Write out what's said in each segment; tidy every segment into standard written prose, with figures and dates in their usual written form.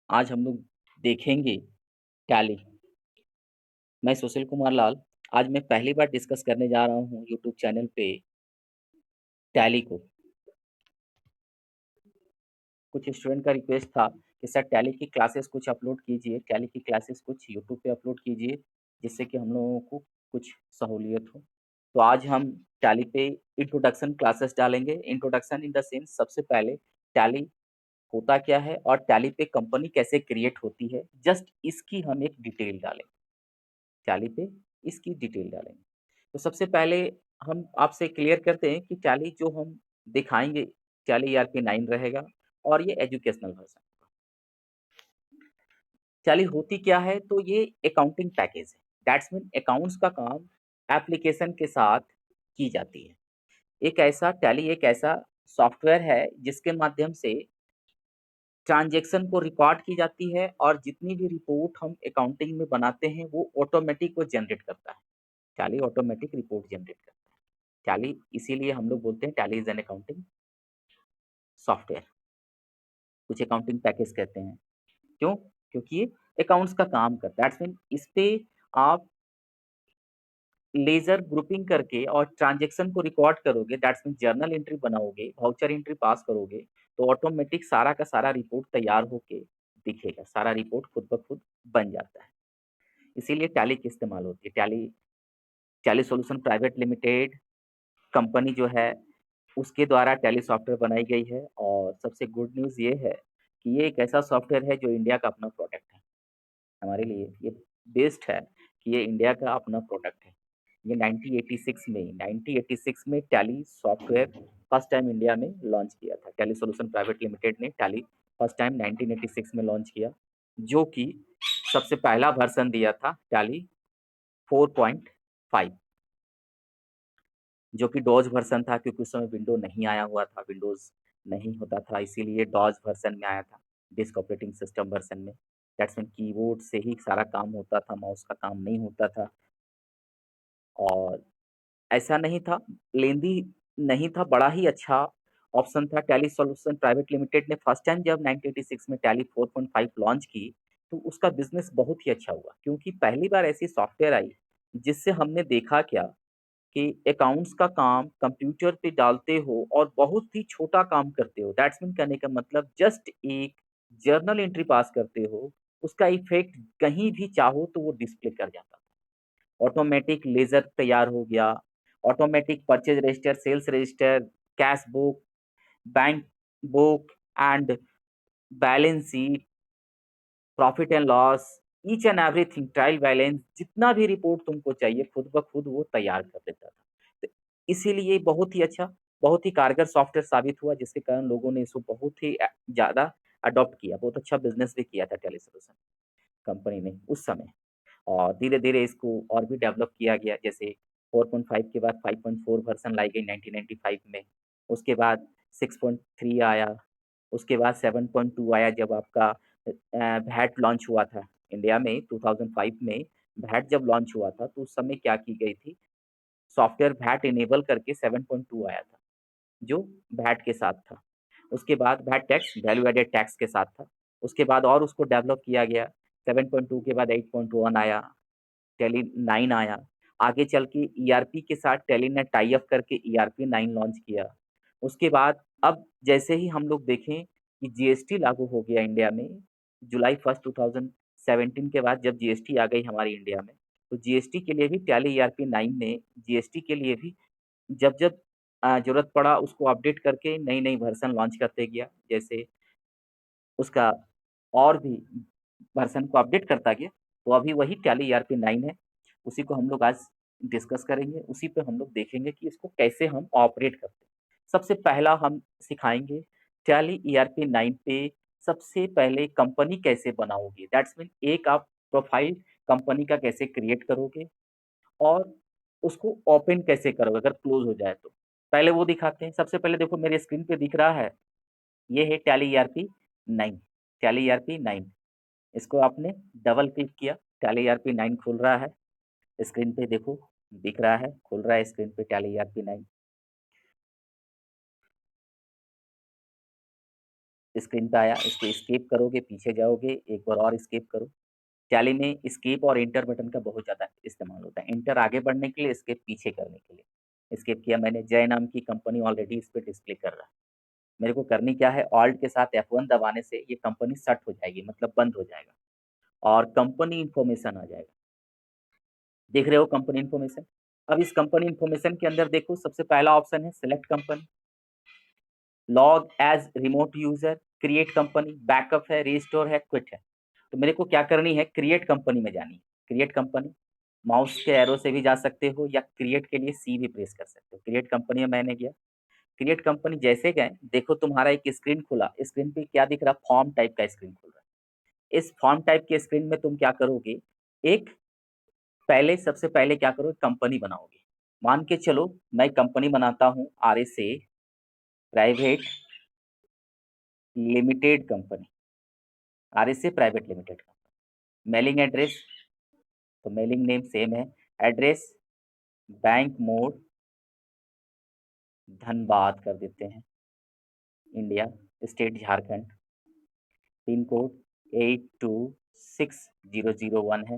आज हम लोग देखेंगे टैली। मैं सुशील कुमार लाल। आज मैं पहली बार डिस्कस करने जा रहा हूँ यूट्यूब चैनल पे टैली को। कुछ स्टूडेंट का रिक्वेस्ट था कि सर टैली की क्लासेस कुछ अपलोड कीजिए, टैली की क्लासेस कुछ यूट्यूब पे अपलोड कीजिए, जिससे कि हम लोगों को कुछ सहूलियत हो। तो आज हम टैली पे इंट्रोडक्शन क्लासेस डालेंगे। इंट्रोडक्शन इन द सेंस सबसे पहले टैली होता क्या है और टैली पे कंपनी कैसे क्रिएट होती है, जस्ट इसकी हम एक डिटेल डालेंगे। टैली पे इसकी डिटेल डालेंगे। तो सबसे पहले हम आपसे क्लियर करते हैं कि टैली जो हम दिखाएँगे, टैली ईआरपी 9 रहेगा और ये एजुकेशनल वर्ज़न होगा। टैली होती क्या है? तो ये अकाउंटिंग पैकेज है। दैट्स मीन अकाउंट्स का काम एप्लीकेशन के साथ की जाती है। टैली एक ऐसा सॉफ्टवेयर है जिसके माध्यम से ट्रांज़ैक्शन को रिकॉर्ड की जाती है और जितनी भी रिपोर्ट हम अकाउंटिंग में बनाते हैं, वो ऑटोमैटिक वो जनरेट करता है। टैली ऑटोमैटिक रिपोर्ट जनरेट करता है। टैली इसीलिए हम लोग बोलते हैं tally is an accounting software, कुछ अकाउंटिंग पैकेज कहते हैं। क्यों? क्योंकि ये अकाउंट्स का काम करता है। दैट्स मीन इस पे आप लेज़र ग्रुपिंग करके और ट्रांज़ैक्शन को रिकॉर्ड करोगे, दैट्स मीन जर्नल एंट्री बनाओगे, वाउचर एंट्री पास करोगे, तो ऑटोमैटिक सारा का सारा रिपोर्ट तैयार होके दिखेगा। सारा रिपोर्ट खुद ब खुद बन जाता है। इसीलिए टैली की इस्तेमाल होती है। Tally tally solution private limited company जो है, उसके द्वारा टैली सॉफ्टवेयर बनाई गई है और सबसे गुड न्यूज़ ये है कि ये एक ऐसा सॉफ्टवेयर है जो इंडिया का अपना प्रोडक्ट है। हमारे लिए ये बेस्ट है कि ये इंडिया का अपना प्रोडक्ट है। ये 1986 में tally software first time India में लॉन्च किया था। टैली सॉल्यूशन प्राइवेट लिमिटेड ने टैली फर्स्ट टाइम 1986 में लॉन्च किया, जो कि सबसे पहला वर्ज़न दिया था टैली 4.5, जो कि डॉज वर्ज़न था क्योंकि उस समय विंडो नहीं आया हुआ था, विंडोज़ नहीं होता था, इसीलिए डॉज वर्ज़न में आया था, डिस्क ऑपरेटिंग सिस्टम वर्ज़न में। दैट्स मीन कीबोर्ड से ही सारा काम होता था, माउस का काम नहीं होता था और ऐसा नहीं था, लेंदी नहीं था, बड़ा ही अच्छा ऑप्शन था। टैली सॉल्यूशन प्राइवेट लिमिटेड ने फर्स्ट टाइम जब 1986 में टैली 4.5 लॉन्च की, तो उसका बिज़नेस बहुत ही अच्छा हुआ क्योंकि पहली बार ऐसी सॉफ्टवेयर आई, जिससे हमने देखा क्या कि अकाउंट्स का काम कंप्यूटर पे डालते हो और बहुत ही छोटा काम करते हो। दैट्स मीन कहने का मतलब जस्ट एक जर्नल एंट्री पास करते हो, उसका इफ़ेक्ट कहीं भी चाहो तो वो डिस्प्ले कर जाता। ऑटोमेटिक लेज़र तैयार हो गया, automatic purchase register, sales register, cash book, bank book and balance sheet, profit and loss, each and everything, trial balance, जितना भी रिपोर्ट तुमको चाहिए खुद ब खुद वो तैयार कर देता था। तो इसीलिए बहुत ही अच्छा, बहुत ही कारगर सॉफ्टवेयर साबित हुआ जिसके कारण लोगों ने इसको बहुत ही ज़्यादा अडॉप्ट किया। बहुत अच्छा बिज़नेस भी किया था टेली सॉल्यूशन कंपनी ने उस समय। और धीरे-धीरे इसको और भी डेवलप किया गया, जैसे 4.5 के बाद 5.4 वर्ज़न लाई गई 1995 में। उसके बाद 6.3 आया, उसके बाद 7.2 आया जब आपका वैट लॉन्च हुआ था इंडिया में 2005 में। वैट जब लॉन्च हुआ था तो उस समय क्या की गई थी, सॉफ्टवेयर वैट इनेबल करके 7.2 आया था, जो वैट के साथ था। उसके बाद VAT tax, value added tax के साथ था। उसके बाद और उसको डेवलप किया गया, 7.2 के बाद 8.1 आया, टेली 9 आया। आगे चल के ईआरपी के साथ टेली ने टाई अप करके ईआरपी 9 लॉन्च किया। उसके बाद अब जैसे ही हम लोग देखें कि जीएसटी लागू हो गया इंडिया में, जुलाई 1 2017 के बाद जब जीएसटी आ गई हमारी इंडिया में, तो जीएसटी के लिए भी टेली ईआरपी 9 ने जीएसटी के लिए भी जब-जब ज़रूरत पड़ा उसको अपडेट करके नई-नई वर्ज़न लॉन्च करते गया। जैसे उसका और भी वर्ज़न को अपडेट करता गया, तो अभी वही टैली ईआरपी 9 है। उसी को हम लोग आज डिस्कस करेंगे, उसी पे हम लोग देखेंगे कि इसको कैसे हम ऑपरेट करते हैं। सबसे पहला हम सिखाएँगे टैली ईआरपी 9 पे सबसे पहले कंपनी कैसे बनाओगे, दैट्स मीन एक आप प्रोफ़ाइल कंपनी का कैसे क्रिएट करोगे और उसको ओपन कैसे करोगे अगर क्लोज़ हो जाए तो। पहले वो दिखाते हैं। सबसे पहले देखो मेरे स्क्रीन पे दिख रहा है, ये है टैली ईआरपी 9, टैली ईआरपी 9। इसको आपने डबल क्लिक किया, टैली ईआरपी 9 खुल रहा है। स्क्रीन पे देखो, दिख रहा है, खुल रहा है स्क्रीन पे टैली ईआरपी 9। स्क्रीन पे आया, इसको एस्केप करोगे, पीछे जाओगे, एक बार और एस्केप करो। टैली में एस्केप और एंटर बटन का बहुत ज़्यादा इस्तेमाल होता है। एंटर आगे बढ़ने के लिए, एस्केप पीछे करने के लिए। एस्केप किया मैंने, जय नाम की कंपनी ऑलरेडी इस पे डिस्प्ले कर रहा है। मेरे को करनी क्या है, ऑल्ट के साथ F1 दबाने से ये कंपनी शट हो जाएगी, मतलब बंद हो जाएगा और कंपनी इन्फॉर्मेशन आ जाएगा। देख रहे हो कंपनी इन्फॉर्मेशन। अब इस कंपनी इन्फॉर्मेशन के अंदर देखो, सबसे पहला ऑप्शन है select company, log as remote user, create company, backup है, रिस्टोर है, क्विट है। तो मेरे को क्या करनी है, क्रिएट कंपनी में जानी है। क्रिएट कंपनी, माउस के एरो से भी जा सकते हो या क्रिएट के लिए सी भी प्रेस कर सकते हो। क्रिएट कंपनी में मैंने गया। क्रिएट कंपनी जैसे गए, देखो तुम्हारा एक स्क्रीन खुला। स्क्रीन पे क्या दिख रहा, फॉर्म टाइप का स्क्रीन खुल रहा है। इस फॉर्म टाइप के स्क्रीन में तुम क्या करोगे, एक सबसे पहले क्या करो, कंपनी बनाओगे। मान के चलो मैं कंपनी बनाता हूँ RSA private limited company, RSA private limited company. Mailing address, तो मेलिंग नेम सेम है। एड्रेस बैंक मोड धनबाद कर देते हैं, India, state Jharkhand, pin code 826001 है।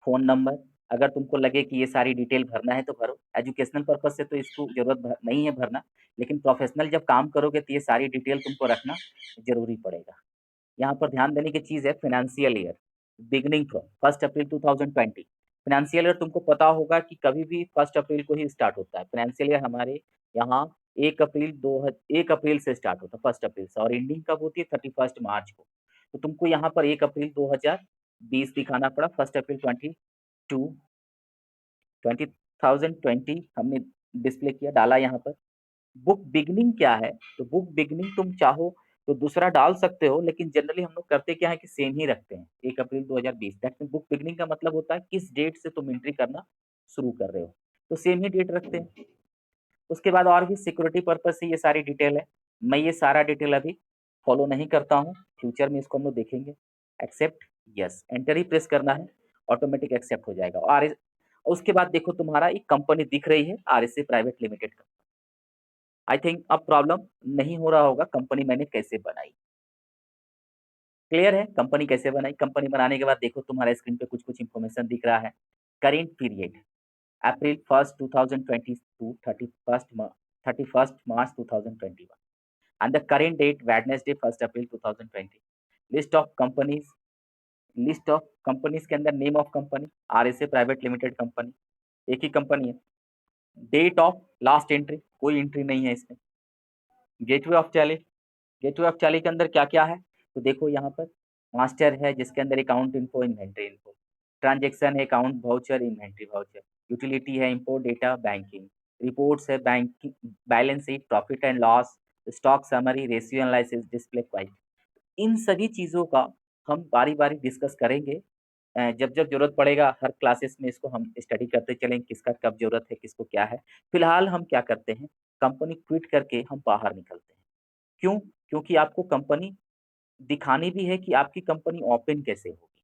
फ़ोन नंबर, अगर तुमको लगे कि ये सारी डिटेल भरना है तो भरो। एजुकेशनल पर्पज़ से तो इसको ज़रूरत नहीं है भरना, लेकिन प्रोफेशनल जब काम करोगे तो ये सारी डिटेल तुमको रखना ज़रूरी पड़ेगा। यहाँ पर ध्यान देने की चीज़ है, financial year beginning from 1 April 2020। Financial year तुमको पता होगा कि कभी भी 1 अप्रैल को ही स्टार्ट होता है। फाइनेंशियल ईयर हमारे यहाँ 1 अप्रैल से स्टार्ट होता है, 1 अप्रैल से, और एंडिंग कब होती है, 31 मार्च को। तो तुमको यहाँ पर 1 अप्रैल 2020 दिखाना पड़ा, 1 अप्रैल 2020 हमने डिस्प्ले किया, डाला यहाँ पर। बुक बिगनिंग क्या है, तो बुक बिगनिंग तुम चाहो तो दूसरा डाल सकते हो, लेकिन जनरली हम लोग करते क्या है कि सेम ही रखते हैं, 1 अप्रैल 2020। दैट मीन बुक बिगनिंग का मतलब होता है किस डेट से तुम एंट्री करना शुरू कर रहे हो, तो सेम ही डेट रखते हैं। उसके बाद और भी सिक्योरिटी पर्पज से ये सारी डिटेल है। मैं ये सारा डिटेल अभी फॉलो नहीं करता हूँ, फ्यूचर में इसको हम लोग देखेंगे। एक्सेप्ट, यस, एंटर ही प्रेस करना है, ऑटोमेटिक एक्सेप्ट हो जाएगा। और उसके बाद देखो तुम्हारा एक कंपनी दिख रही है, RSA private limited company. I think अब प्रॉब्लम नहीं हो रहा होगा कंपनी मैंने कैसे बनाई। क्लियर है कंपनी कैसे बनाई। कंपनी बनाने के बाद देखो तुम्हारे स्क्रीन पे कुछ कुछ इंफॉर्मेशन दिख रहा है। Current period April 1 2022 31 March 2021 and the current date Wednesday 1 April 2020। List of companies, list of companies के अंदर name of company RSA private limited company, एक ही कंपनी है। डेट ऑफ लास्ट एंट्री, कोई एंट्री नहीं है इसमें। Gateway of tally, gateway of tally के अंदर क्या क्या है, तो देखो यहाँ पर मास्टर है जिसके अंदर account info, inventory info, transaction है, account voucher, inventory voucher, utility है, इम्पोर्ट डेटा, बैंकिंग, रिपोर्ट्स है, banking balance sheet, profit and loss, stock summary, ratio analysis, display quit. इन सभी चीज़ों का हम बारी बारी डिस्कस करेंगे। जब जब जरूरत पड़ेगा हर क्लासेस में इसको हम स्टडी करते चलेंगे, किसका कब जरूरत है, किसको क्या है। फिलहाल हम क्या करते हैं, कंपनी क्विट करके हम बाहर निकलते हैं। क्यों, क्योंकि आपको कंपनी दिखानी भी है कि आपकी कंपनी ओपन कैसे होगी।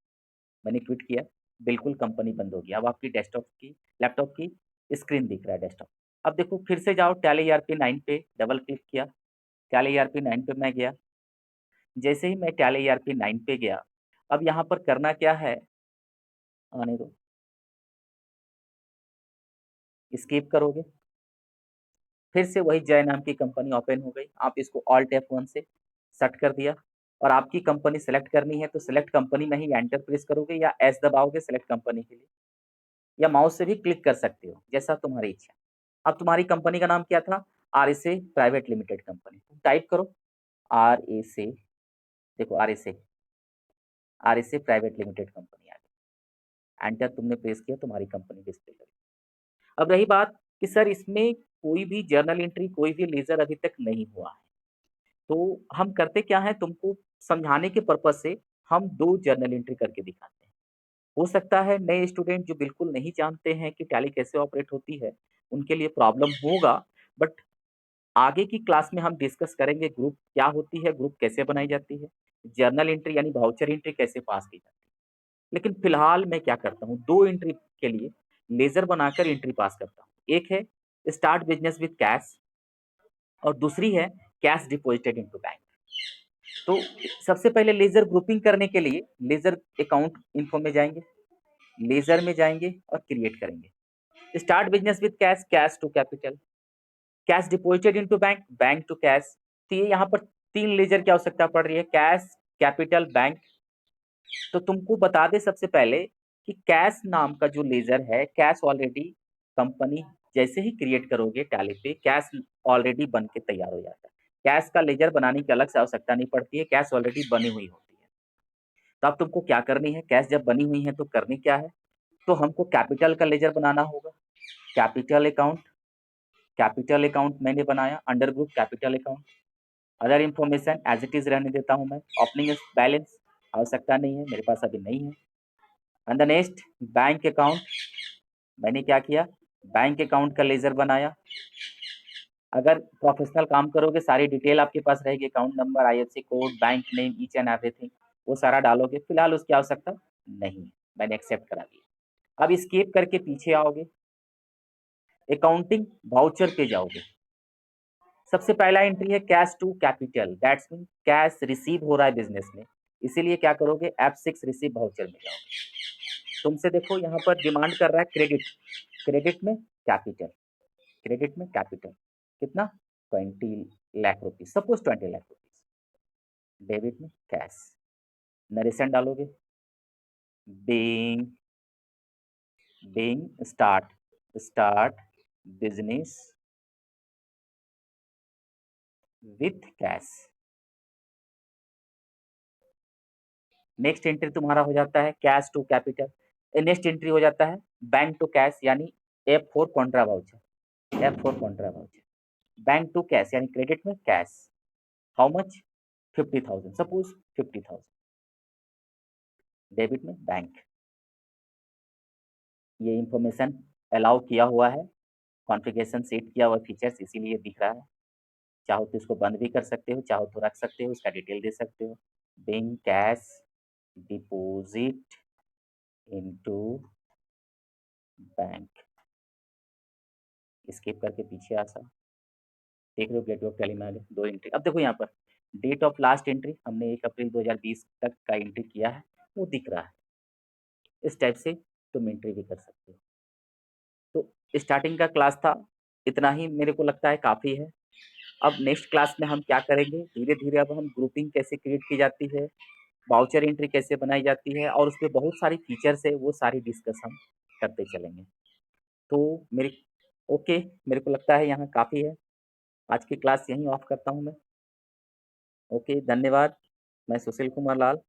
मैंने क्विट किया, बिल्कुल कंपनी बंद हो गई। अब आपकी डेस्कटॉप की, लैपटॉप की स्क्रीन दिख रहा है, डेस्कटॉप। अब देखो फिर से जाओ, टैली ERP9 पे डबल क्लिक किया, टैली ERP9 पे मैं गया। जैसे ही मैं टैली ERP9 पे गया, अब यहाँ पर करना क्या है, आने दो, स्किप करोगे, फिर से वही जय नाम की कंपनी ओपन हो गई। आप इसको ऑल्ट F1 से सेट कर दिया, और आपकी कंपनी सेलेक्ट करनी है तो सेलेक्ट कंपनी में ही एंटर प्रेस करोगे या एस दबाओगे सेलेक्ट कंपनी के लिए, या माउस से भी क्लिक कर सकते हो, जैसा तुम्हारी इच्छा। अब तुम्हारी कंपनी का नाम क्या था, RSA private limited company. Type करो RSA, देखो RSA प्राइवेट लिमिटेड कंपनी आ गई। एंटर तुमने प्रेस किया, तुम्हारी कंपनी डिस्प्ले करी। अब रही बात कि सर इसमें कोई भी जर्नल एंट्री, कोई भी लेजर अभी तक नहीं हुआ है, तो हम करते क्या है, तुमको समझाने के पर्पज से हम 2 जर्नल एंट्री करके दिखाते हैं। हो सकता है नए स्टूडेंट जो बिल्कुल नहीं जानते हैं कि टैली कैसे ऑपरेट होती है, उनके लिए प्रॉब्लम होगा, बट आगे की क्लास में हम डिस्कस करेंगे ग्रुप क्या होती है, ग्रुप कैसे बनाई जाती है, जर्नल एंट्री यानी वाउचर एंट्री कैसे पास की जाती है। लेकिन फिलहाल मैं क्या करता हूँ, 2 एंट्री के लिए लेजर बनाकर एंट्री पास करता हूँ। एक है स्टार्ट बिजनेस विद कैश और दूसरी है कैश डिपॉजिटेड इनटू बैंक। तो सबसे पहले लेजर ग्रुपिंग करने के लिए लेजर अकाउंट इन्फो में जाएंगे, लेजर में जाएंगे और क्रिएट करेंगे। Start business with cash, cash to capital, cash deposited into bank, bank to cash. तो ये यहाँ पर 3 लेजर की आवश्यकता पड़ रही है, कैश, कैपिटल, बैंक। तो तुमको बता दे सबसे पहले कि कैश नाम का जो लेजर है, कैश ऑलरेडी कंपनी जैसे ही क्रिएट करोगे टैली पे, कैश ऑलरेडी बन के तैयार हो जाता है। कैश का लेजर बनाने की अलग से आवश्यकता नहीं पड़ती है, कैश ऑलरेडी बनी हुई होती है। तो अब तुमको क्या करनी है, कैश जब बनी हुई है तो करनी क्या है, तो हमको कैपिटल का लेजर बनाना होगा। कैपिटल अकाउंट, कैपिटल अकाउंट मैंने बनाया, under group capital account. Other information as it is रहने देता हूँ मैं। ओपनिंग बैलेंस आवश्यकता नहीं है, मेरे पास अभी नहीं है। And the next bank account, मैंने क्या किया, बैंक अकाउंट का लेजर बनाया। अगर प्रोफेशनल काम करोगे सारी डिटेल आपके पास रहेगी, account number, IFSC code, bank name, each and everything, वो सारा डालोगे। फिलहाल उसकी आवश्यकता नहीं है, मैंने एक्सेप्ट करा दिया। अब स्किप करके पीछे आओगे, अकाउंटिंग वाउचर पे जाओगे। सबसे पहला एंट्री है cash to capital, that's mean cash receive हो रहा है बिजनेस में, इसीलिए क्या करोगे, F6 रिसीव वाउचर में जाओगे। तुमसे देखो यहाँ पर डिमांड कर रहा है क्रेडिट, क्रेडिट में कैपिटल, क्रेडिट में कैपिटल कितना, 20 lakh rupees, suppose 20 lakh rupees. Debit में कैश, नरेशन डालोगे, being being start business with cash. Next entry तुम्हारा हो जाता है cash to capital. Next entry हो जाता है बैंक टू कैश, यानी F4 contra voucher, F4 contra voucher. Bank to cash यानी क्रेडिट में cash, how much, 50,000, suppose 50,000। Debit में बैंक। ये इंफॉर्मेशन अलाउ किया हुआ है, कॉन्फ़िगरेशन सेट किया हुआ फीचर्स, इसीलिए दिख रहा है। चाहो तो इसको बंद भी कर सकते हो, चाहो तो रख सकते हो, इसका डिटेल दे सकते हो। Being cash deposit into bank, skip करके पीछे आ सा, देख रहे हो गेटवे ऑफ टैली में आ गए 2 एंट्री। अब देखो यहाँ पर डेट ऑफ लास्ट एंट्री हमने 1 अप्रैल 2020 तक का एंट्री किया है, वो दिख रहा है। इस टाइप से तुम एंट्री भी कर सकते हो। तो स्टार्टिंग का क्लास था, इतना ही मेरे को लगता है काफ़ी है। अब नेक्स्ट क्लास में हम क्या करेंगे, धीरे धीरे अब हम ग्रुपिंग कैसे क्रिएट की जाती है, वाउचर एंट्री कैसे बनाई जाती है, और उसमें बहुत सारी फीचर्स है, वो सारी डिस्कस हम करते चलेंगे। तो मेरे ओके, मेरे को लगता है यहाँ काफ़ी है। आज की क्लास यहीं ऑफ करता हूँ मैं। ओके, धन्यवाद। मैं सुशील कुमार लाल।